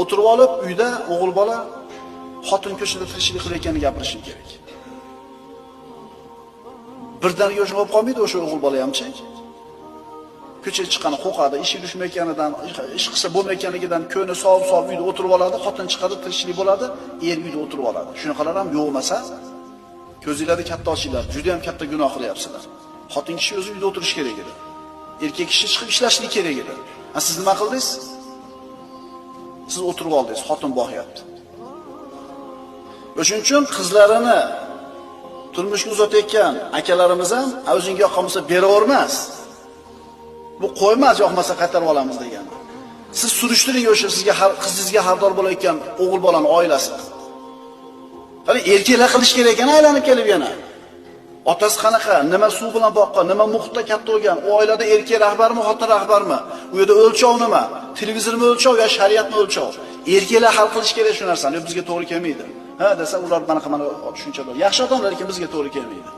o'tirib olib, uyda o'g'il bola xotin ko'chada tirikchilik qilayotganini gapirishi kerak. Birdaniga o'sha bo'lib qolmaydi o'sha o'g'il bola hamchi. Ko'chaga chiqqani qo'rqadi, ishi tushmayotganidan, ish qilsa bo'lmayotganligidan ko'ni sov uyda o'tirib oladi, xotin chiqadi, tirikchilik bo'ladi, er uyda o'tirib oladi. Shunaqalar ham yo'q emas. Ko'zinglarni katta ochinglar, juda ham katta gunoh qilyapsizlar. Xotin kishi o'zi uyda o'tirish kerak edi. Erkak kishi chiqib ishlashlik kerak edi. Siz nima qildingiz? Siz o'tirib oldingiz, xotin boqyapti. O'shuning uchun qizlarini turmushga uzatayotgan akalarimiz ham o'zingga yoqqan bo'lsa beravermas. Bu qo'ymas, yoqmasa qaytarib olamiz degan. Siz surishtiring o'sha sizga qizingizga xaridor bo'layotgan o'g'il bolaning oilasi. Qani erkaklar qilish kerak ekan aylanib kelib yana. Otasi qanaqa, nima suv bilan boqqan, nima muhitda katta bo'lgan, u oilada erkak rahbarmi, xotin rahbarmi? U yerda o'lchov nima? Televizormi o'lchov yo shariatmi o'lchov? Erkaklar hal qilish kerak shu narsani, bizga to'g'ri kelmaydi. Ha desa ular mana tushuncha bor. Yaxshi odamlar lekin bizga to'g'ri kelmaydi.